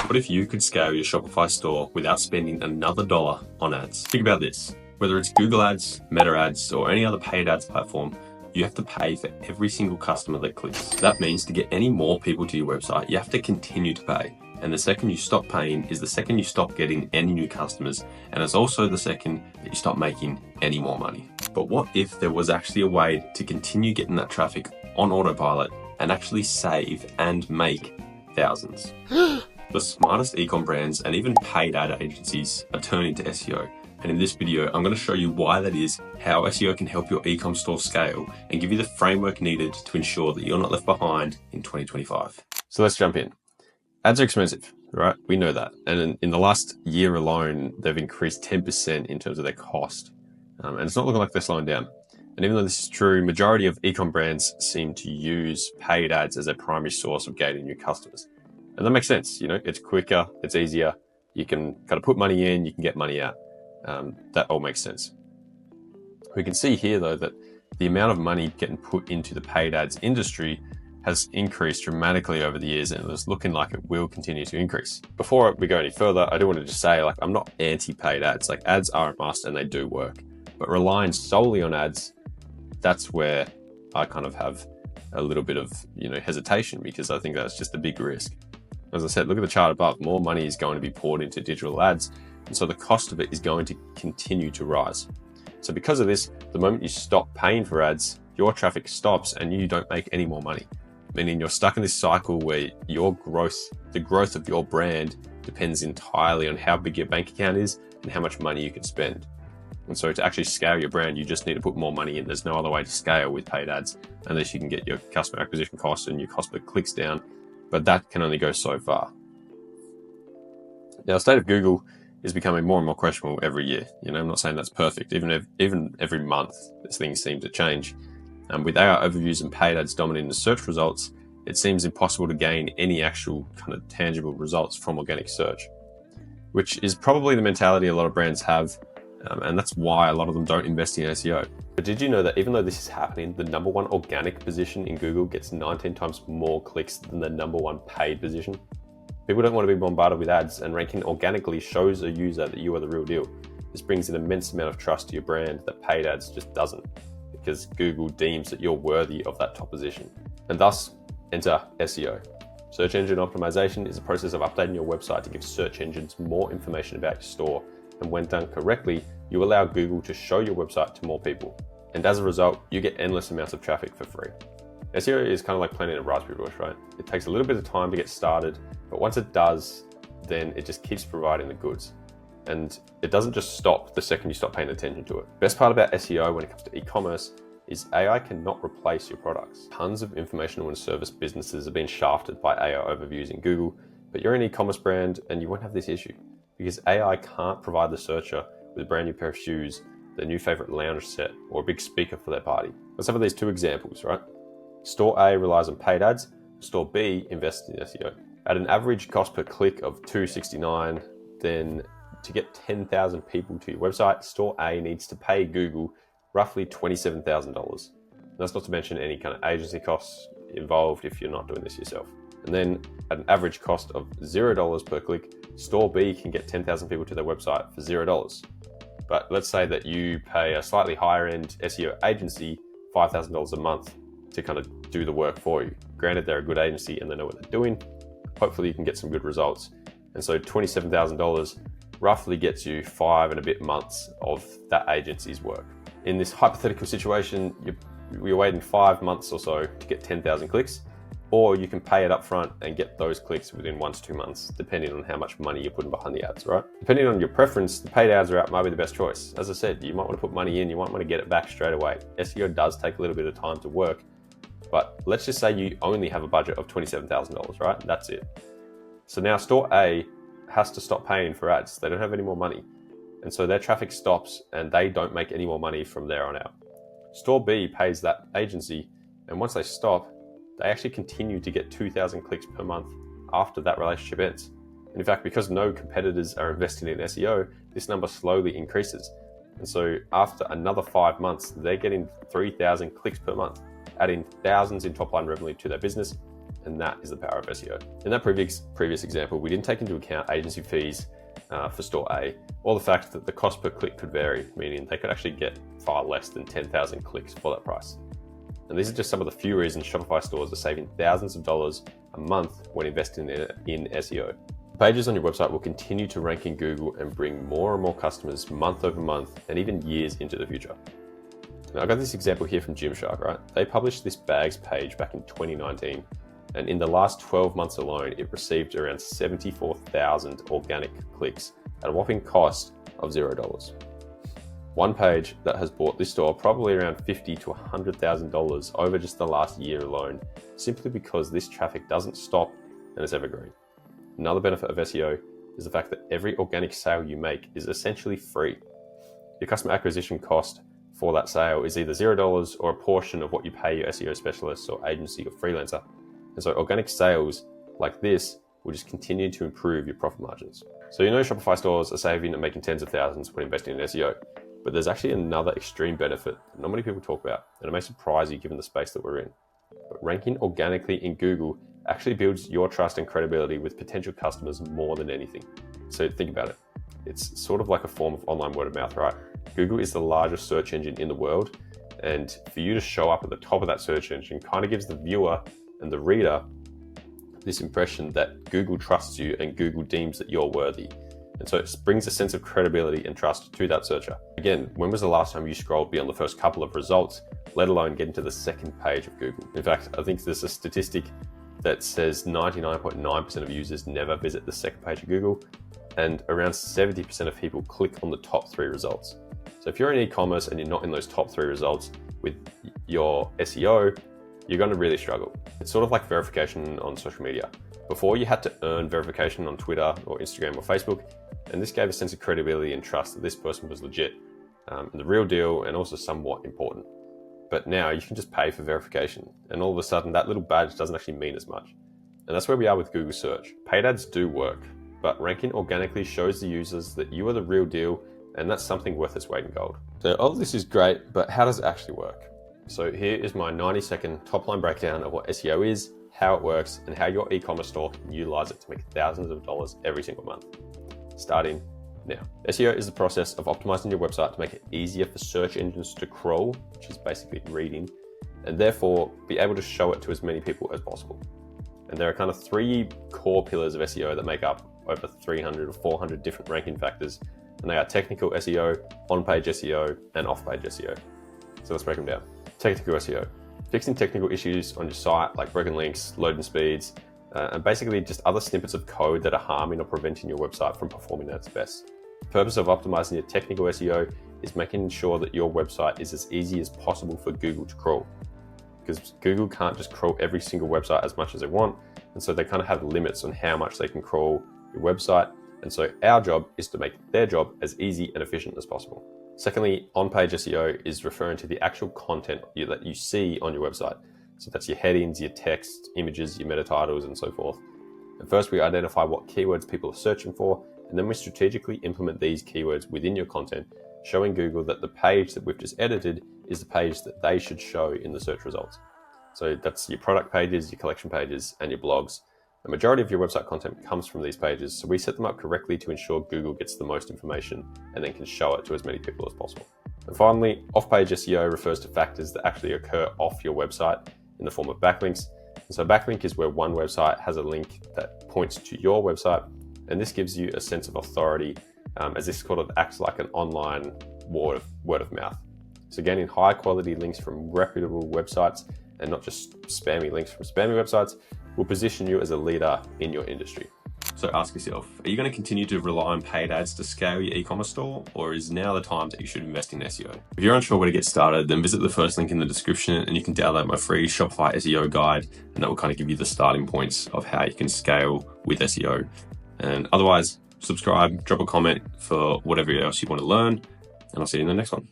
What if you could scale your Shopify store without spending another dollar on ads? Think about this. Whether it's Google Ads, Meta Ads, or any other paid ads platform, you have to pay for every single customer that clicks. That means to get any more people to your website, you have to continue to pay. And the second you stop paying is the second you stop getting any new customers, and it's also the second that you stop making any more money. But what if there was actually a way to continue getting that traffic on autopilot and actually save and make thousands? The smartest ecom brands and even paid ad agencies are turning to SEO. And in this video, I'm going to show you why that is, how SEO can help your ecom store scale, and give you the framework needed to ensure that you're not left behind in 2025. So let's jump in. Ads are expensive, right? We know that. And in the last year alone, they've increased 10% in terms of their cost. And it's not looking like they're slowing down. And even though this is true, majority of ecom brands seem to use paid ads as their primary source of gaining new customers. And that makes sense. It's quicker, it's easier. You can kind of put money in, you can get money out. That all makes sense. We can see here though that the amount of money getting put into the paid ads industry has increased dramatically over the years, and it's looking like it will continue to increase. Before we go any further, I do want to just say, I'm not anti-paid ads. Ads are a must and they do work. But relying solely on ads, that's where I kind of have a little bit of hesitation, because I think that's just a big risk. As I said, look at the chart above. More money is going to be poured into digital ads, and so the cost of it is going to continue to rise. So because of this, the moment you stop paying for ads, your traffic stops and you don't make any more money. Meaning you're stuck in this cycle where the growth of your brand depends entirely on how big your bank account is and how much money you can spend. And so to actually scale your brand, you just need to put more money in. There's no other way to scale with paid ads unless you can get your customer acquisition costs and your cost per clicks down. But that can only go so far. Now, the state of Google is becoming more and more questionable every year. I'm not saying that's perfect. Even every month, this thing seems to change. With AI overviews and paid ads dominating the search results, it seems impossible to gain any actual kind of tangible results from organic search, which is probably the mentality a lot of brands have. And that's why a lot of them don't invest in SEO. But did you know that even though this is happening, the number one organic position in Google gets 19 times more clicks than the number one paid position? People don't want to be bombarded with ads, and ranking organically shows a user that you are the real deal. This brings an immense amount of trust to your brand that paid ads just doesn't, because Google deems that you're worthy of that top position. And thus, enter SEO. Search engine optimization is a process of updating your website to give search engines more information about your store. And when done correctly, you allow Google to show your website to more people. And as a result, you get endless amounts of traffic for free. SEO is kind of like planting a raspberry bush, right? It takes a little bit of time to get started, but once it does, then it just keeps providing the goods. And it doesn't just stop the second you stop paying attention to it. Best part about SEO when it comes to e-commerce is AI cannot replace your products. Tons of informational and service businesses are being shafted by AI overviews in Google, but you're an e-commerce brand and you won't have this issue, because AI can't provide the searcher with a brand new pair of shoes, their new favorite lounge set, or a big speaker for their party. Let's have these two examples, right? Store A relies on paid ads, Store B invests in SEO. At an average cost per click of $2.69, then to get 10,000 people to your website, Store A needs to pay Google roughly $27,000. That's not to mention any kind of agency costs involved if you're not doing this yourself. And then at an average cost of $0 per click, Store B can get 10,000 people to their website for $0. But let's say that you pay a slightly higher end SEO agency $5,000 a month to kind of do the work for you. Granted, they're a good agency and they know what they're doing. Hopefully you can get some good results. And so $27,000 roughly gets you 5 and a bit months of that agency's work. In this hypothetical situation, you're waiting 5 months or so to get 10,000 clicks, or you can pay it up front and get those clicks within 1 to 2 months, depending on how much money you're putting behind the ads, right? Depending on your preference, the paid ads route might be the best choice. As I said, you might want to put money in, you might want to get it back straight away. SEO does take a little bit of time to work, but let's just say you only have a budget of $27,000, right? That's it. So now Store A has to stop paying for ads. They don't have any more money. And so their traffic stops and they don't make any more money from there on out. Store B pays that agency, and once they stop, they actually continue to get 2,000 clicks per month after that relationship ends. And in fact, because no competitors are investing in SEO, this number slowly increases. And so after another 5 months, they're getting 3,000 clicks per month, adding thousands in top line revenue to their business. And that is the power of SEO. In that previous example, we didn't take into account agency fees for store A, or the fact that the cost per click could vary, meaning they could actually get far less than 10,000 clicks for that price. And these are just some of the few reasons Shopify stores are saving thousands of dollars a month when investing in SEO. Pages on your website will continue to rank in Google and bring more and more customers month over month and even years into the future. Now, I got this example here from Gymshark, right? They published this bags page back in 2019, and in the last 12 months alone, it received around 74,000 organic clicks at a whopping cost of $0. One page that has bought this store probably around $50,000 to $100,000 over just the last year alone, simply because this traffic doesn't stop and is evergreen. Another benefit of SEO is the fact that every organic sale you make is essentially free. Your customer acquisition cost for that sale is either $0 or a portion of what you pay your SEO specialist or agency or freelancer. And so organic sales like this will just continue to improve your profit margins. So Shopify stores are saving and making tens of thousands when investing in SEO. But there's actually another extreme benefit that not many people talk about, and it may surprise you given the space that we're in. But ranking organically in Google actually builds your trust and credibility with potential customers more than anything. So think about it. It's sort of like a form of online word of mouth, right? Google is the largest search engine in the world, and for you to show up at the top of that search engine kind of gives the viewer and the reader this impression that Google trusts you and Google deems that you're worthy. And so it brings a sense of credibility and trust to that searcher. Again, when was the last time you scrolled beyond the first couple of results, let alone get into the second page of Google? In fact, I think there's a statistic that says 99.9% of users never visit the second page of Google, and around 70% of people click on the top 3 results. So if you're in e-commerce and you're not in those top 3 results with your SEO, you're going to really struggle. It's sort of like verification on social media. Before, you had to earn verification on Twitter or Instagram or Facebook, and this gave a sense of credibility and trust that this person was legit, the real deal, and also somewhat important. But now you can just pay for verification, and all of a sudden that little badge doesn't actually mean as much. And that's where we are with Google search. Paid ads do work, but ranking organically shows the users that you are the real deal, and that's something worth its weight in gold. So all of this is great, but how does it actually work? So here is my 90-second top-line breakdown of what SEO is, how it works, and how your e-commerce store can utilize it to make thousands of dollars every single month. Starting now. SEO is the process of optimizing your website to make it easier for search engines to crawl, which is basically reading, and therefore be able to show it to as many people as possible. And there are kind of 3 core pillars of SEO that make up over 300 or 400 different ranking factors, and they are technical SEO, on-page SEO, and off-page SEO. So let's break them down. Technical SEO. Fixing technical issues on your site like broken links, loading speeds, and basically just other snippets of code that are harming or preventing your website from performing at its best. The purpose of optimizing your technical SEO is making sure that your website is as easy as possible for Google to crawl. Because Google can't just crawl every single website as much as they want, and so they kind of have limits on how much they can crawl your website, and so our job is to make their job as easy and efficient as possible. Secondly, on-page SEO is referring to the actual content that you see on your website. So that's your headings, your text, images, your meta titles, and so forth. And first, we identify what keywords people are searching for, and then we strategically implement these keywords within your content, showing Google that the page that we've just edited is the page that they should show in the search results. So that's your product pages, your collection pages, and your blogs. The majority of your website content comes from these pages, so we set them up correctly to ensure Google gets the most information and then can show it to as many people as possible. And finally, off-page SEO refers to factors that actually occur off your website in the form of backlinks. And so backlink is where one website has a link that points to your website, and this gives you a sense of authority as this sort of acts like an online word of mouth. So gaining high quality links from reputable websites and not just spammy links from spammy websites will position you as a leader in your industry. So ask yourself, are you going to continue to rely on paid ads to scale your e-commerce store, or is now the time that you should invest in SEO? If you're unsure where to get started, then visit the first link in the description and you can download my free Shopify SEO guide, and that will kind of give you the starting points of how you can scale with SEO. And otherwise, subscribe, drop a comment for whatever else you want to learn, and I'll see you in the next one.